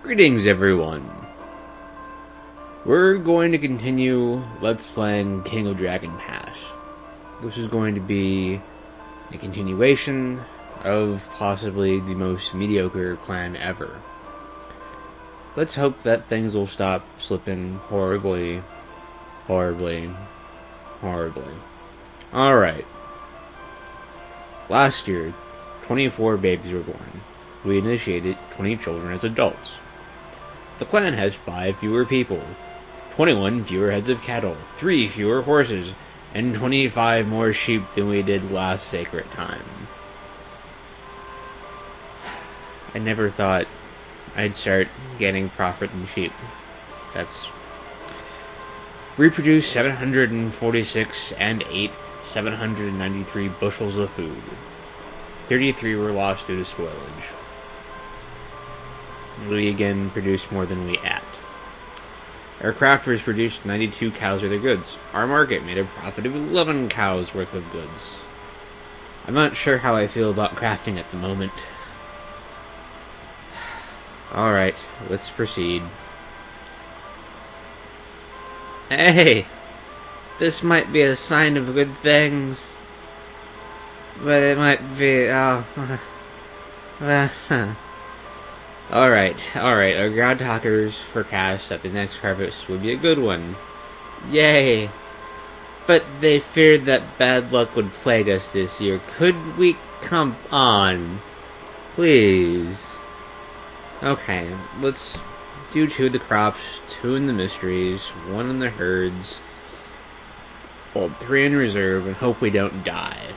Greetings, everyone. We're going to continue Let's Playing King of Dragon Pass. This is going to be a continuation of possibly the most mediocre clan ever. Let's hope that things will stop slipping horribly. Alright. Last year, 24 babies were born. We initiated 20 children as adults. The clan has 5 fewer people, 21 fewer heads of cattle, 3 fewer horses, and 25 more sheep than we did last sacred time. I never thought I'd start getting profit in sheep. We produced 746 and ate 793 bushels of food. 33 were lost due to spoilage. We again produced more than we ate. Our crafters produced 92 cows worth of goods. Our market made a profit of 11 cows worth of goods. I'm not sure how I feel about crafting at the moment. Alright, let's proceed. Hey! This might be a sign of good things. But it might be, Alright, our God Talkers forecast that the next harvest would be a good one. Yay! But they feared that bad luck would plague us this year. Could we come on? Please. Okay, let's do 2 of the crops, 2 in the mysteries, 1 in the herds, hold 3 in reserve, and hope we don't die.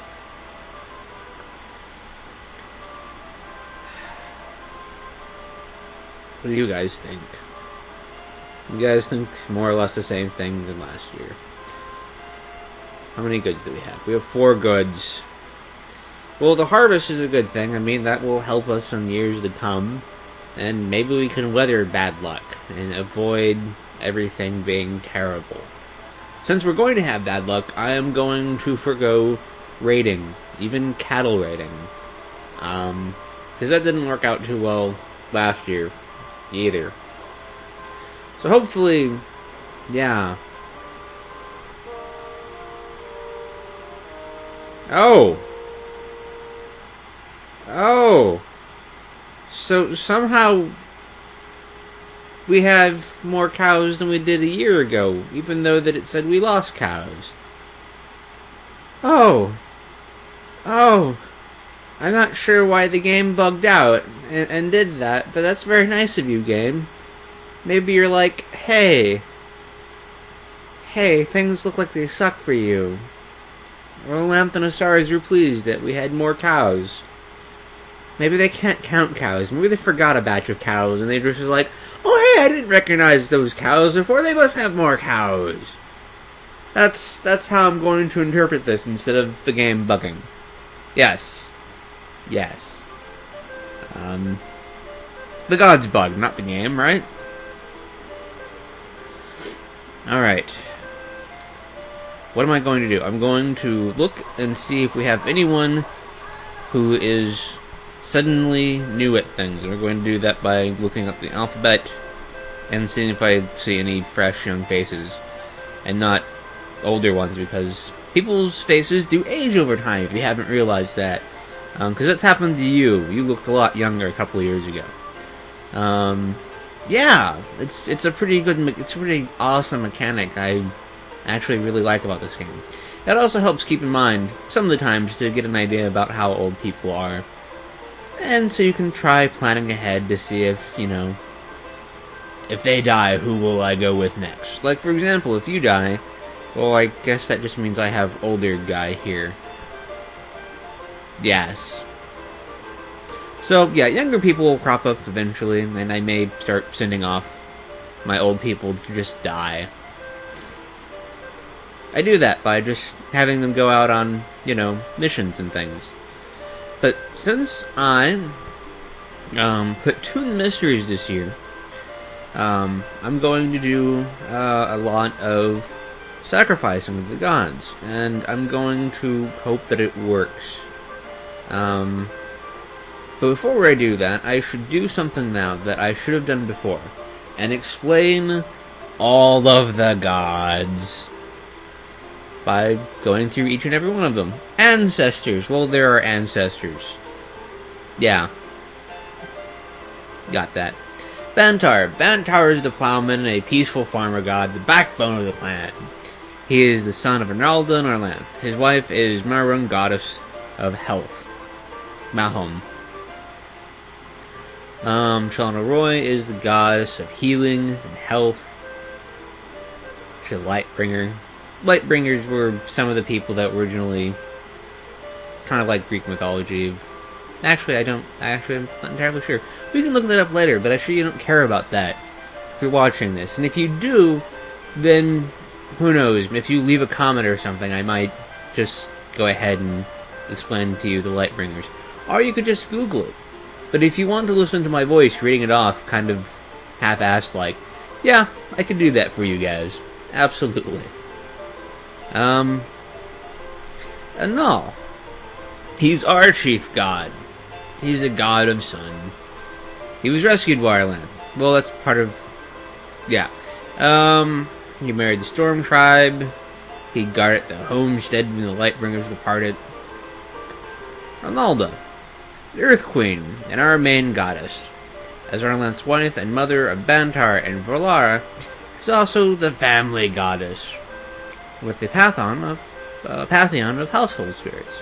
What do you guys think? You guys think more or less the same thing than last year? How many goods do we have? We have 4 goods. Well, the harvest is a good thing. I mean, that will help us in years to come. And maybe we can weather bad luck and avoid everything being terrible. Since we're going to have bad luck, I am going to forgo raiding, even cattle raiding. Because that didn't work out too well last year either. So hopefully, yeah. Oh! So somehow we have more cows than we did a year ago, even though that it said we lost cows. Oh! I'm not sure why the game bugged out and did that, but that's very nice of you, game. Maybe you're like, hey, things look like they suck for you. Well, Anthony Stars, you're pleased that we had more cows. Maybe they can't count cows. Maybe they forgot a batch of cows, and they just was like, oh hey, I didn't recognize those cows before, they must have more cows. That's how I'm going to interpret this instead of the game bugging. Yes. The gods bug, not the game, right? Alright. What am I going to do? I'm going to look and see if we have anyone who is suddenly new at things. And we're going to do that by looking up the alphabet and seeing if I see any fresh young faces. And not older ones, because people's faces do age over time, if you haven't realized that. Because that's happened to you. You looked a lot younger a couple of years ago. Yeah, it's a pretty awesome mechanic I actually really like about this game. That also helps keep in mind, some of the times, to get an idea about how old people are. And so you can try planning ahead to see if, if they die, who will I go with next? Like, for example, if you die, well, I guess that just means I have older guy here. Yes. So, yeah, younger people will crop up eventually, and I may start sending off my old people to just die. I do that by just having them go out on, missions and things. But since I put 2 in the mysteries this year, I'm going to do a lot of sacrificing of the gods, and I'm going to hope that it works. But before I do that, I should do something now that I should have done before, and explain all of the gods by going through each and every one of them. Ancestors. Well, there are ancestors. Yeah. Got that. Bantar. Bantar is the plowman, a peaceful farmer god, the backbone of the clan. He is the son of Arnalda and Arlan. His wife is Marun, goddess of health. Mahom. Chalana Roy is the goddess of healing and health. She's a Lightbringer. Lightbringers were some of the people that were originally kind of like Greek mythology. Actually, I'm not entirely sure. We can look that up later, but actually you don't care about that if you're watching this. And if you do, then who knows? If you leave a comment or something, I might just go ahead and explain to you the Lightbringers. Or you could just Google it. But if you want to listen to my voice reading it off kind of half-assed like, yeah, I could do that for you guys. Absolutely. Anal. He's our chief god. He's a god of sun. He was rescued by Arlan. Well, that's part of... yeah. He married the Storm Tribe. He guarded the homestead when the Lightbringers departed. Arnalda. The Earth Queen, and our main goddess. As Arlan's wife and mother of Bantar and Vorlara, is also the family goddess, with the pantheon of household spirits.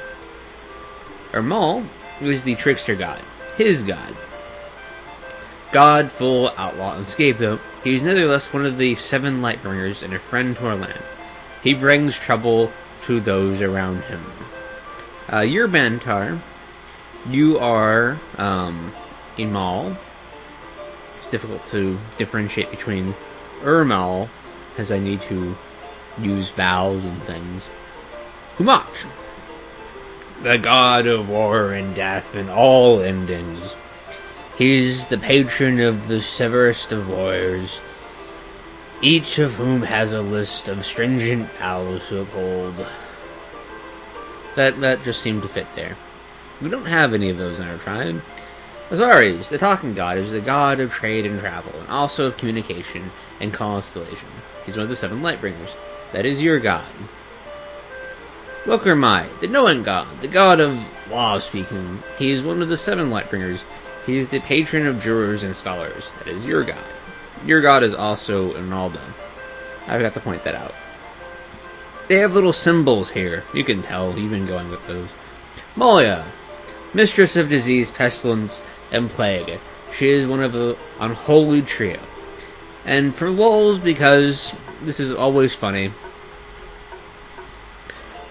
Ermal is the trickster god, his god. God, fool, outlaw, and scapegoat, he is nevertheless one of the 7 Lightbringers and a friend to Arlan. He brings trouble to those around him. You're Bantar. You are Imal. It's difficult to differentiate between Ermal, as I need to use vowels and things. Humat, the god of war and death and all endings. He's the patron of the severest of warriors, each of whom has a list of stringent vows to uphold. That just seemed to fit there. We don't have any of those in our tribe. Azares, the talking god, is the god of trade and travel, and also of communication and constellation. He's one of the 7 Lightbringers. That is your god. Wokurmai, the knowing god, the god of law-speaking. He is one of the 7 Lightbringers. He is the patron of jurors and scholars. That is your god. Your god is also Arnalda. I forgot to point that out. They have little symbols here. You can tell, you've been going with those. Molia, mistress of disease, pestilence, and plague. She is one of the unholy trio. And for lulz, because this is always funny,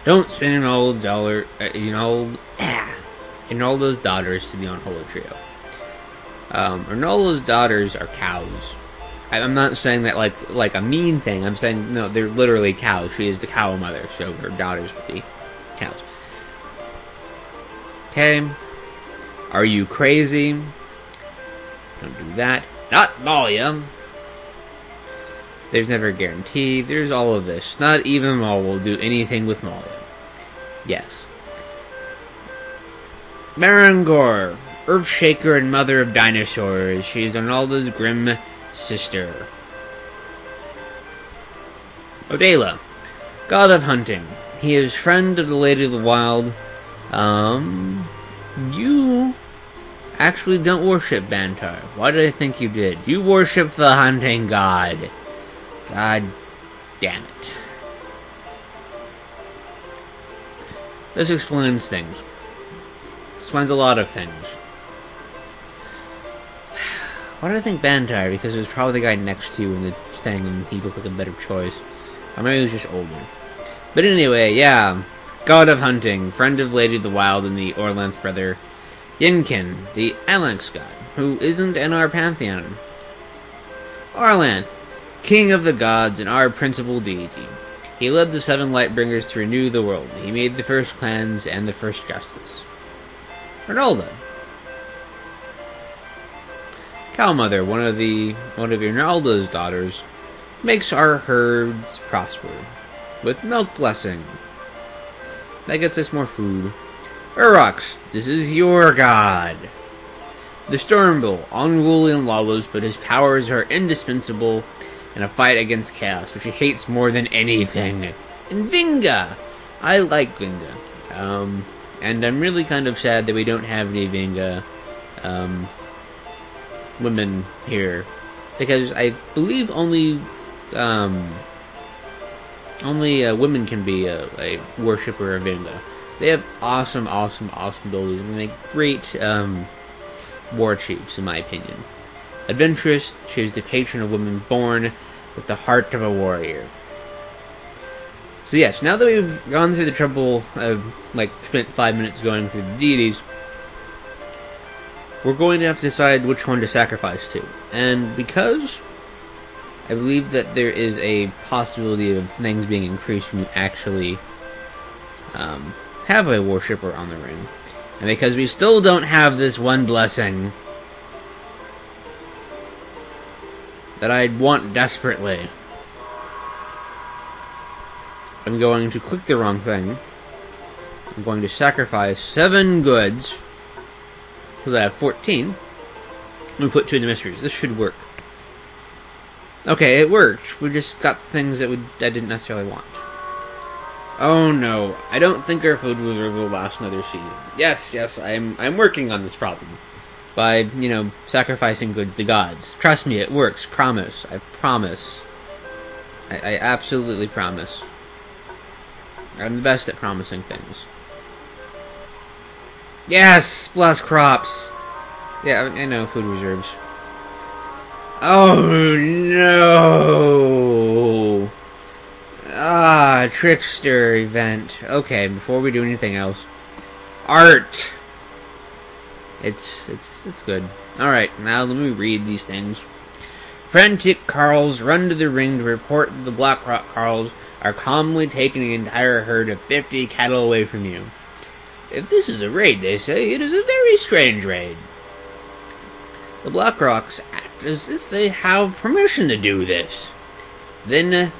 don't send Arnalda's daughters to the unholy trio. Arnalda's daughters are cows. I'm not saying that like a mean thing. I'm saying, no, they're literally cows. She is the cow mother, so her daughters would be cows. Okay. Are you crazy? Don't do that. Not Malia. There's never a guarantee. There's all of this. Not even Maul will do anything with Malia. Yes. Marangor, Earthshaker and mother of dinosaurs. She is Arnalda's grim sister. Odela, god of hunting. He is friend of the Lady of the Wild. You actually don't worship Bantar. Why did I think you did? You worship the hunting god. God damn it. This explains things. Explains a lot of things. Why did I think Bantar? Because it was probably the guy next to you in the thing and he looked like a better choice. Or maybe he was just older. But anyway, yeah. God of hunting, friend of Lady of the Wild and the Orlanth brother, Yinkin, the Alanx god, who isn't in our pantheon. Orlanth, king of the gods and our principal deity. He led the 7 Lightbringers to renew the world. He made the first clans and the first justice. Arnalda, Cowmother, one of Arnalda's daughters, makes our herds prosper with milk blessing. That gets us more food. Urox, this is your god. The Storm Bull, unruly and lawless, but his powers are indispensable in a fight against chaos, which he hates more than anything. And Vinga! I like Vinga. And I'm really kind of sad that we don't have any Vinga women here, because I believe only women can be a worshipper of Vinga. They have awesome abilities, and they make great war chiefs, in my opinion. Adventurous, she is the patron of women born with the heart of a warrior. So yes, now that we've gone through the trouble of, spent 5 minutes going through the deities, we're going to have to decide which one to sacrifice to. And because I believe that there is a possibility of things being increased when you actually have a worshipper on the ring, and because we still don't have this one blessing that I want desperately, I'm going to click the wrong thing. I'm going to sacrifice 7 goods, because I have 14. We put 2 in the mysteries. This should work. Okay, it worked. We just got things that I didn't necessarily want. Oh no, I don't think our food reserve will last another season. Yes, I'm working on this problem. By, sacrificing goods to gods. Trust me, it works. Promise. I promise. I absolutely promise. I'm the best at promising things. Yes! Bless crops! Yeah, I know, food reserves. Oh no! Ah, trickster event. Okay, before we do anything else. Art! It's good. Alright, now let me read these things. Frantic Carls run to the ring to report that the Blackrock Carls are calmly taking the entire herd of 50 cattle away from you. If this is a raid, they say, it is a very strange raid. The Blackrocks act as if they have permission to do this. Then,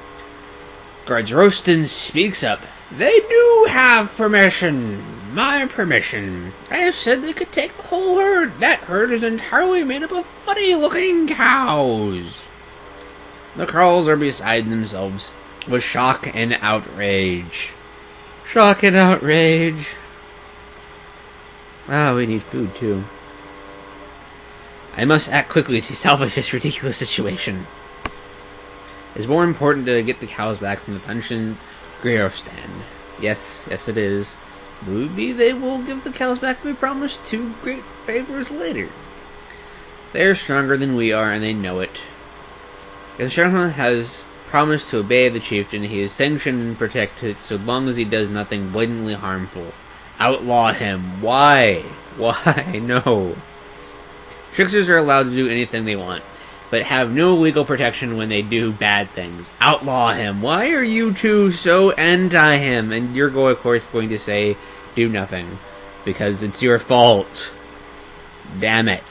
Guards Roston speaks up. They do have permission. My permission. I have said they could take the whole herd. That herd is entirely made up of funny-looking cows. The Carls are beside themselves with shock and outrage. Shock and outrage. Wow, we need food, too. I must act quickly to salvage this ridiculous situation. It's more important to get the cows back from the pension's griot stand. Yes, it is. Maybe they will give the cows back we promised 2 great favors later. They are stronger than we are, and they know it. The Shaman has promised to obey the chieftain. He is sanctioned and protected so long as he does nothing blatantly harmful. Outlaw him. Why? Why? No. Tricksters are allowed to do anything they want, but have no legal protection when they do bad things. Outlaw him. Why are you two so anti-him? And you're, of course, going to say, do nothing. Because it's your fault. Damn it.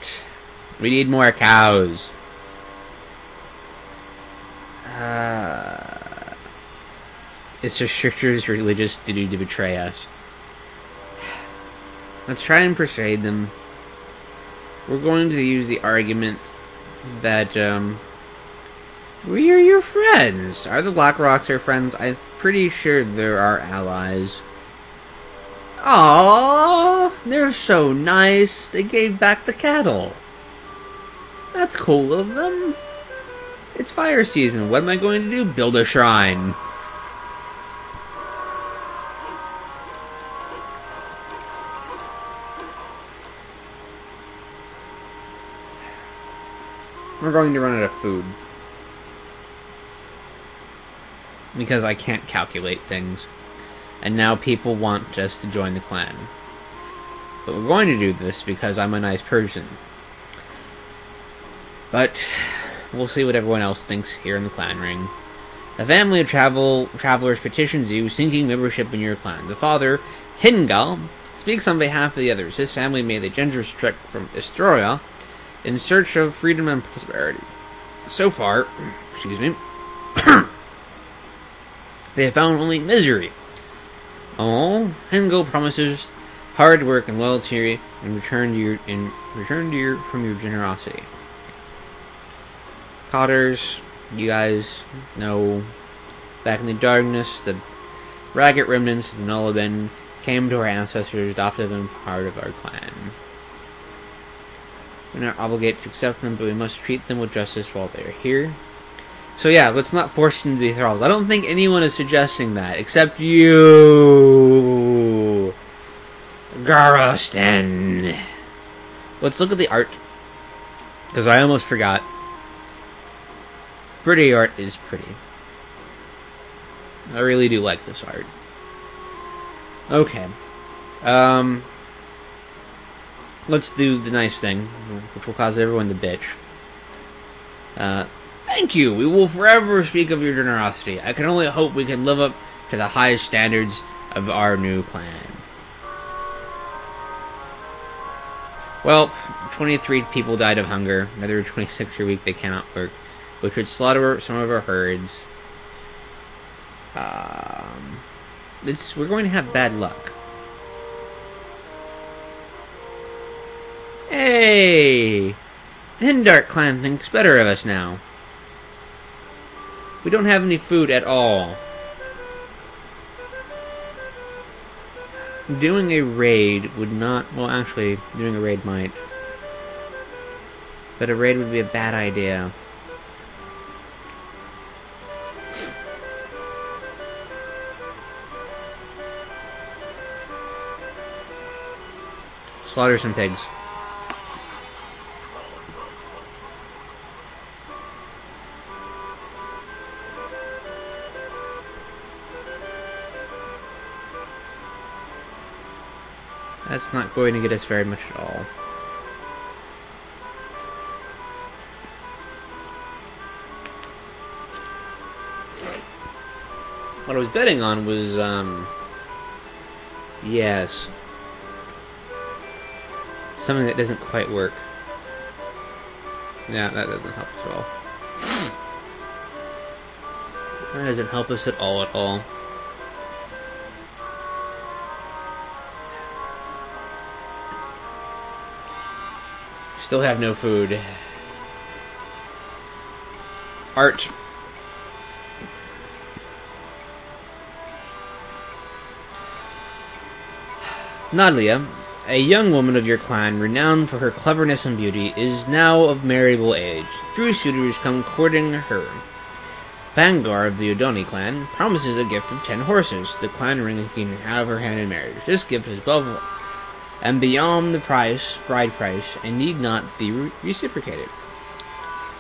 We need more cows. It's just Trickster's religious duty to betray us. Let's try and persuade them. We're going to use the argument that, we are your friends. Are the Blackrocks our friends? I'm pretty sure they're our allies. Aww, they're so nice. They gave back the cattle. That's cool of them. It's fire season. What am I going to do? Build a shrine. We're going to run out of food. Because I can't calculate things. And now people want us to join the clan. But we're going to do this because I'm a nice person. But we'll see what everyone else thinks here in the clan ring. The family of travelers petitions you, seeking membership in your clan. The father, Hingal, speaks on behalf of the others. His family made a dangerous trek from Estroia in search of freedom and prosperity. So far, they have found only misery. Oh, Hingal promises hard work and loyalty in return from your generosity. Cotters, you guys know, back in the darkness, the ragged remnants of the Nullabin came to our ancestors, adopted them part of our clan. We're not obligated to accept them, but we must treat them with justice while they are here. So yeah, let's not force them to be thralls. I don't think anyone is suggesting that, except you, Garostan. Let's look at the art, because I almost forgot. Pretty art is pretty. I really do like this art. Okay. Let's do the nice thing, which will cause everyone to bitch. Thank you! We will forever speak of your generosity. I can only hope we can live up to the highest standards of our new clan. Well, 23 people died of hunger. Another 26 are weak, they cannot work, which would slaughter some of our herds. We're going to have bad luck. Hey! The Hindark clan thinks better of us now. We don't have any food at all. Doing a raid would not... Well, actually, doing a raid might. But a raid would be a bad idea. Slaughter some pigs. That's not going to get us very much at all. What I was betting on was, yes, something that doesn't quite work. Yeah, that doesn't help us at all. That doesn't help us at all. Still have no food. Art. Nadlia, a young woman of your clan, renowned for her cleverness and beauty, is now of marriageable age. 3 suitors come courting her. Bangar of the Odoni clan promises a gift of 10 horses. The clan ring can have her hand in marriage. This gift is above and beyond the bride price, and need not be reciprocated.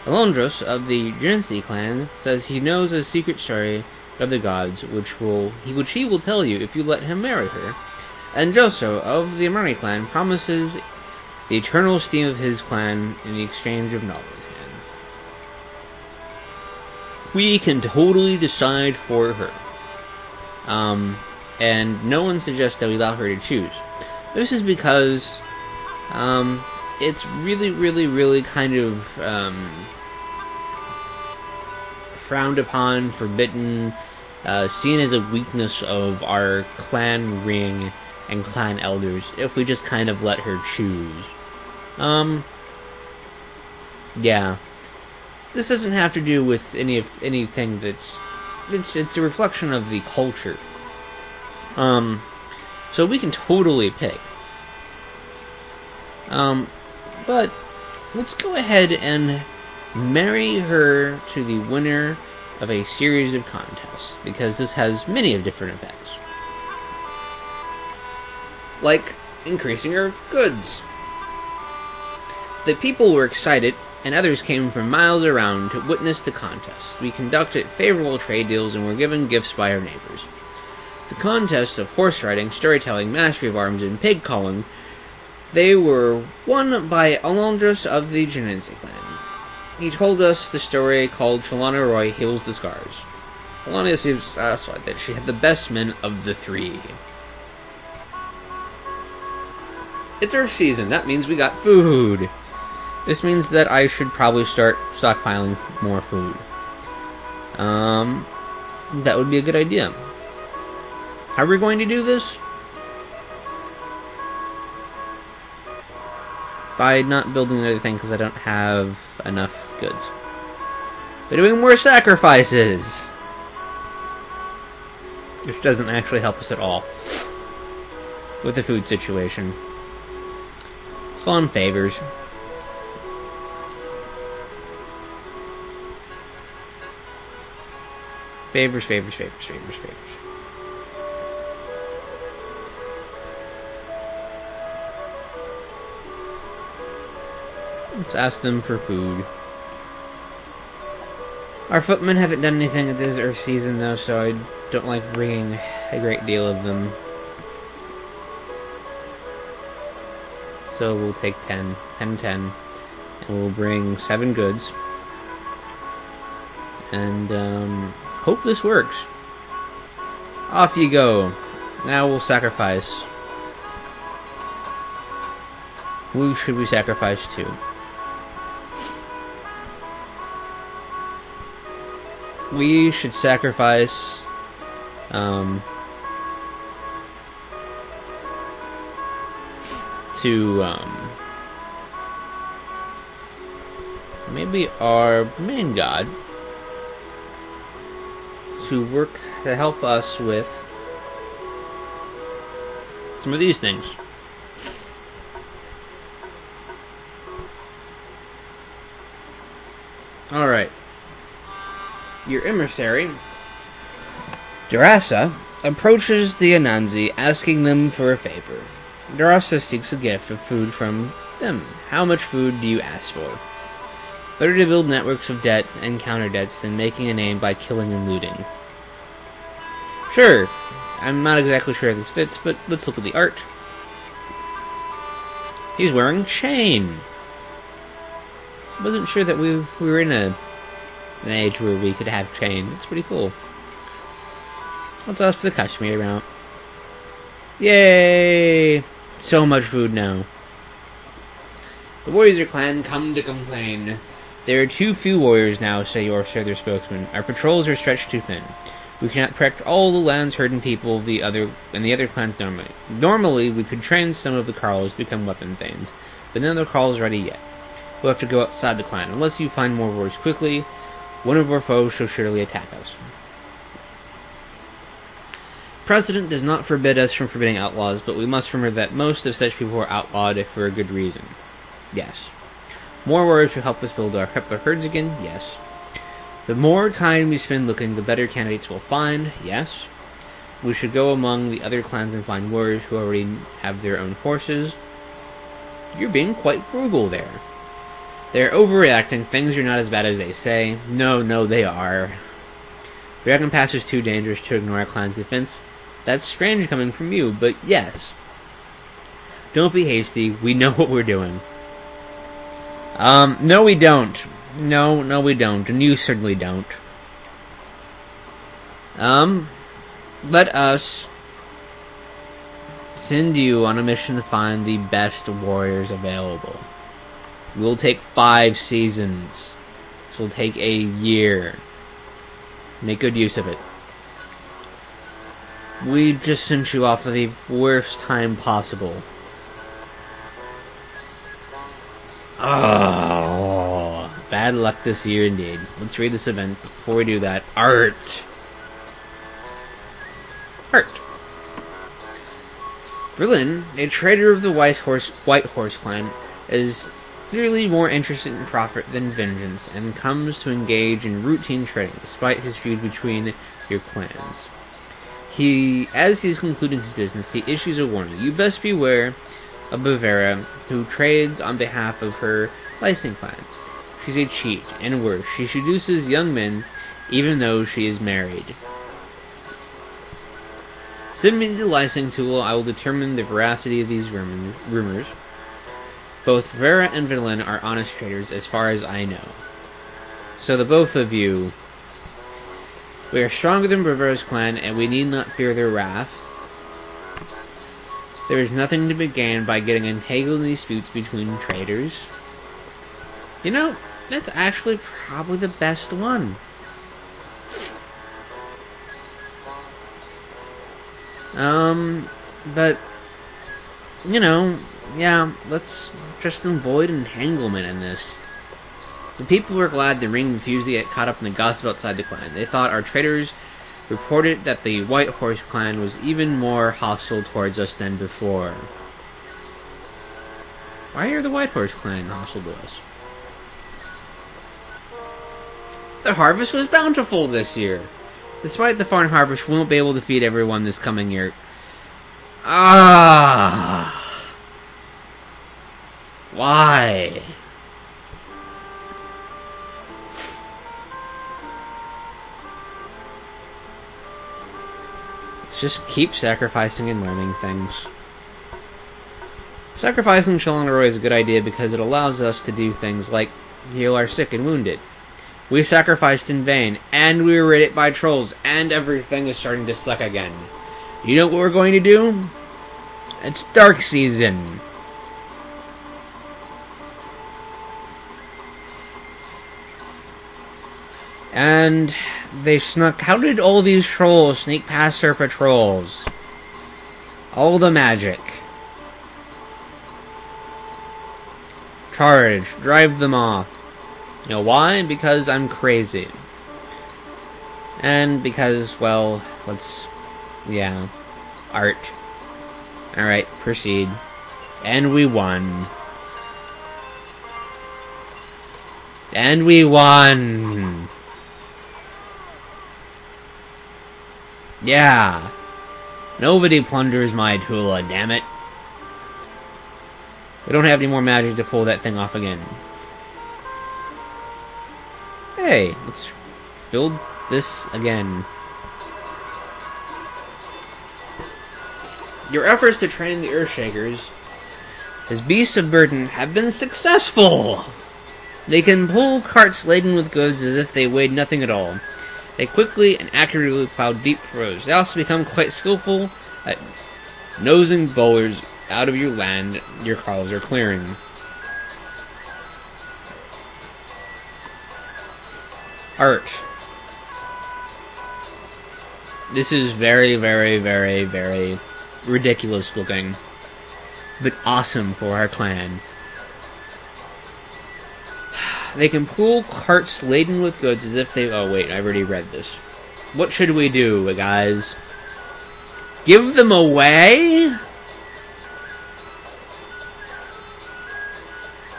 Alondros of the Gensi clan says he knows a secret story of the gods, which he will tell you if you let him marry her. And Joso of the Amari clan promises the eternal esteem of his clan in the exchange of knowledge. We can totally decide for her. And no one suggests that we allow her to choose. This is because it's really kind of frowned upon, forbidden, seen as a weakness of our clan ring and clan elders if we just kind of let her choose. Yeah. This doesn't have to do with anything that's... It's a reflection of the culture. So we can totally pick. But let's go ahead and marry her to the winner of a series of contests, because this has many of different effects. Like increasing her goods. The people were excited, and others came from miles around to witness the contest. We conducted favorable trade deals and were given gifts by our neighbors. The contests of horse riding, storytelling, mastery of arms, and pig calling, they were won by Alondros of the Genenzi clan. He told us the story called Chalana Roy Heals the Scars. Alana seems satisfied that she had the best men of the 3. It's our season. That means we got food. This means that I should probably start stockpiling more food. That would be a good idea. How are we going to do this? by not building another thing because I don't have enough goods. By doing more sacrifices! Which doesn't actually help us at all with the food situation. Let's call them favors. Favors, favors, favors, favors, favors. Let's ask them for food. Our footmen haven't done anything at this Earth season, though, so I don't like bringing a great deal of them. So we'll take 10, 10, 10, and we'll bring 7 goods. And, hope this works. Off you go. Now we'll sacrifice. Who should we sacrifice to? We should sacrifice to maybe our main god to help us with some of these things. Alright. Your emissary, Durasa, approaches the Anansi, asking them for a favor. Durasa seeks a gift of food from them. How much food do you ask for? Better to build networks of debt and counter-debts than making a name by killing and looting. Sure, I'm not exactly sure if this fits, but let's look at the art. He's wearing a chain. Wasn't sure that we were in an age where we could have chain. It's pretty cool. Let's ask for the Kashmir route. Yay! So much food now. The Warriors clan come to complain. There are too few warriors now, say your their spokesman. Our patrols are stretched too thin. We cannot protect all the lands, herd, and people of the other clans normally. Normally, we could train some of the Carls to become weapon thanes, but none of the Carls ready yet. We'll have to go outside the clan. Unless you find more warriors quickly, one of our foes shall surely attack us. Precedent does not forbid us from forbidding outlaws, but we must remember that most of such people are outlawed for a good reason. Yes. More warriors will help us build our herds again? Yes. The more time we spend looking, the better candidates we'll find? Yes. We should go among the other clans and find warriors who already have their own horses. You're being quite frugal there. They're overreacting. Things are not as bad as they say. No, they are. Dragon Pass is too dangerous to ignore our clan's defense. That's strange coming from you, but yes. Don't be hasty. We know what we're doing. No we don't. No we don't. And you certainly don't. Let us send you on a mission to find the best warriors available. We'll take 5 seasons. This will take a year. Make good use of it. We just sent you off at the worst time possible. Oh, bad luck this year indeed. Let's read this event. Before we do that, art. Berlin, a trader of the White Horse clan, is clearly more interested in profit than vengeance, and comes to engage in routine trading, despite his feud between your clans. As he is concluding his business, he issues a warning. You best beware of Bavera, who trades on behalf of her Lysing clan. She's a cheat, and worse, she seduces young men, even though she is married. Send me the Lysing tool. I will determine the veracity of these rumors. Both Bavera and Berlin are honest traders, as far as I know. So the both of you, we are stronger than Bavera's clan, and we need not fear their wrath. There is nothing to be gained by getting entangled in disputes between traders. You know, that's actually probably the best one. But, you know, Yeah, let's just avoid entanglement in this. The people were glad the ring refused to get caught up in the gossip outside the clan. They thought our traitors reported that the White Horse clan was even more hostile towards us than before. Why are the White Horse clan hostile to us? The harvest was bountiful this year. Despite the foreign harvest, we won't be able to feed everyone this coming year. Why? Let's just keep sacrificing and learning things. Sacrificing Shalon is a good idea because it allows us to do things like heal our sick and wounded. We sacrificed in vain, and we were raided by trolls, and everything is starting to suck again. You know what we're going to do? It's dark season. And they snuck... How did all these trolls sneak past their patrols? All the magic. Charge. Drive them off. You know why? Because I'm crazy. And because, well, let's... Yeah. Art. Alright, proceed. And we won. And we won! Yeah! Nobody plunders my Tula, damn it. We don't have any more magic to pull that thing off again. Hey, let's build this again. Your efforts to train the Earthshakers as beasts of burden have been successful! They can pull carts laden with goods as if they weighed nothing at all. They quickly and accurately plow deep furrows. They also become quite skillful at nosing bowlers out of your land your carls are clearing. Art. This is very, very, very, very ridiculous looking, but awesome for our clan. They can pull carts laden with goods as if they... Oh wait, I've already read this. What should we do, guys? Give them away?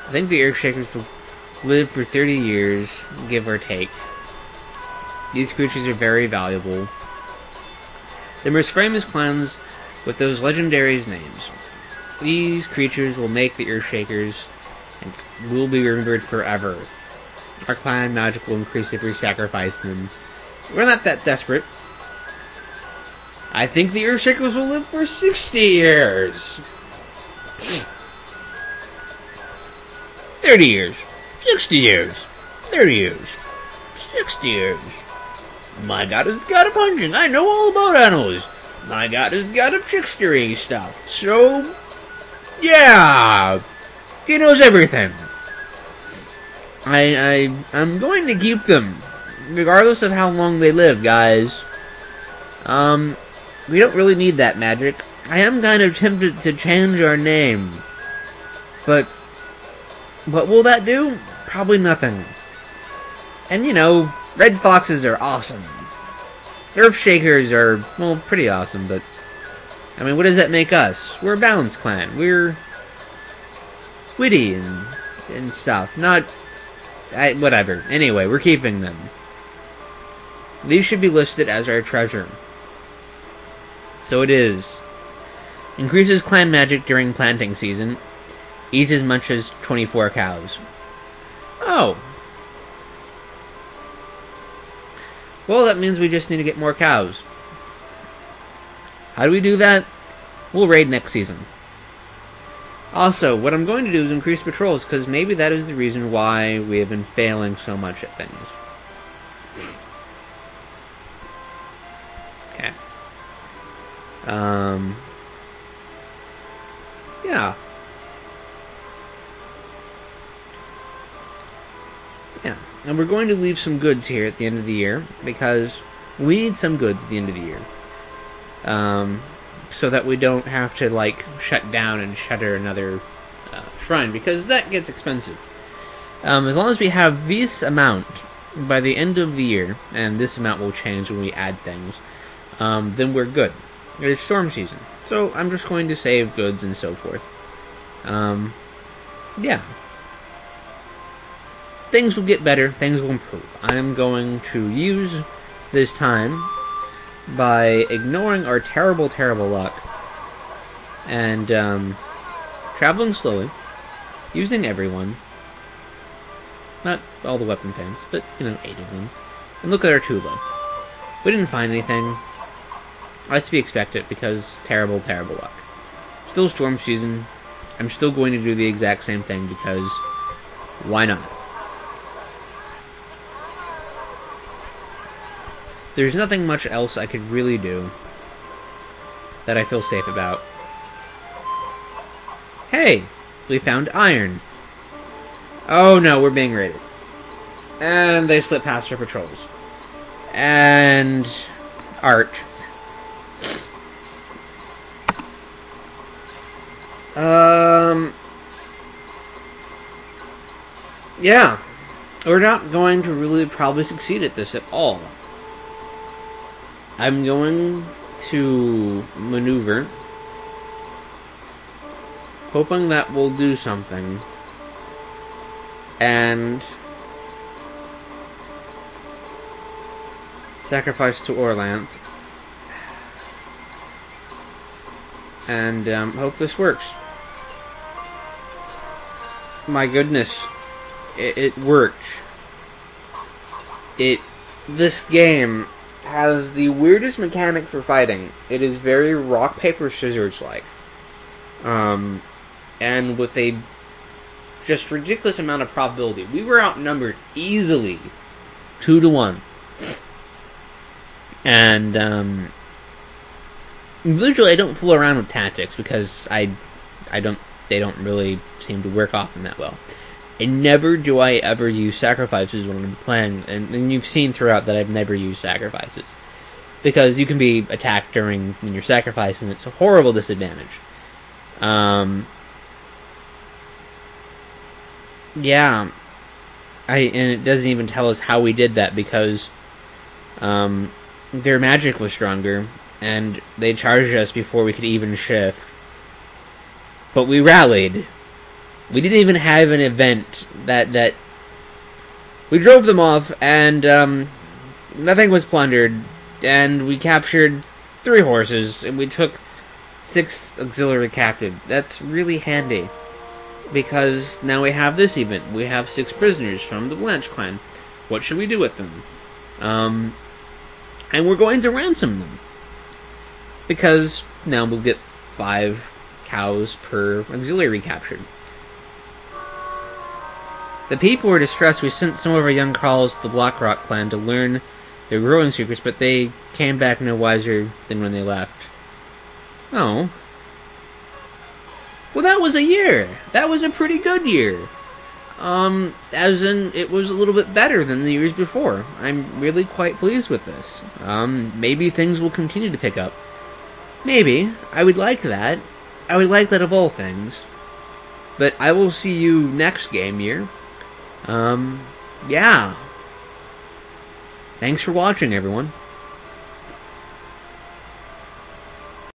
I think the Earthshakers will live for 30 years, give or take. These creatures are very valuable. The most famous clans with those legendary names. These creatures will make the Earthshakers and will be remembered forever. Our clan magic will increase if we sacrifice them. We're not that desperate. I think the Earthshakers will live for 60 years. 30 years. 60 years. 30 years. 60 years. My god is the god of hunting. I know all about animals. My god is the god of trickstery stuff. So, yeah. He knows everything. I'm going to keep them. Regardless of how long they live, guys. We don't really need that magic. I am kind of tempted to change our name. But what will that do? Probably nothing. And you know, red foxes are awesome. Earthshakers are, well, pretty awesome, but I mean, what does that make us? We're a balanced clan. We're witty and stuff. Not... whatever. Anyway, we're keeping them. These should be listed as our treasure. So it is. Increases clan magic during planting season. Eats as much as 24 cows. Oh. Well, that means we just need to get more cows. How do we do that? We'll raid next season. Also, what I'm going to do is increase patrols, because maybe that is the reason why we have been failing so much at things. Okay. Yeah. Yeah. And we're going to leave some goods here at the end of the year, because we need some goods at the end of the year. so that we don't have to, like, shut down and shutter another shrine, because that gets expensive. As long as we have this amount by the end of the year, and this amount will change when we add things, then we're good. It is storm season, so I'm just going to save goods and so forth. Yeah. Things will get better, things will improve. I'm going to use this time by ignoring our terrible, terrible luck and traveling slowly, using everyone. Not all the weapon fans, but, 8 of them. And look at our Tula. We didn't find anything. That's to be expected, because terrible, terrible luck. Still storm season. I'm still going to do the exact same thing, because why not? There's nothing much else I could really do that I feel safe about. Hey! We found iron. Oh no, we're being raided. And they slip past our patrols. And art. Yeah. We're not going to really probably succeed at this at all. I'm going to maneuver, hoping that we'll do something, and sacrifice to Orlanth, and hope this works. My goodness, it worked. This game has the weirdest mechanic for fighting. It is very rock, paper, scissors like. And with a just ridiculous amount of probability. We were outnumbered easily 2-1. And usually I don't fool around with tactics because they don't really seem to work often that well. And never do I ever use sacrifices when I'm playing, and you've seen throughout that I've never used sacrifices. Because you can be attacked when you're sacrificing, it's a horrible disadvantage. Yeah. And it doesn't even tell us how we did that, because their magic was stronger, and they charged us before we could even shift. But we rallied. We didn't even have an event that we drove them off, and nothing was plundered, and we captured 3 horses, and we took 6 auxiliary captive. That's really handy, because now we have this event. We have 6 prisoners from the Blanche clan. What should we do with them? And we're going to ransom them, because now we'll get 5 cows per auxiliary captured. The people were distressed. We sent some of our young carls to the Blackrock clan to learn their growing secrets, but they came back no wiser than when they left. Oh. Well, that was a year. That was a pretty good year. As in, it was a little bit better than the years before. I'm really quite pleased with this. Maybe things will continue to pick up. Maybe. I would like that. I would like that of all things. But I will see you next game year. Yeah. Thanks for watching, everyone.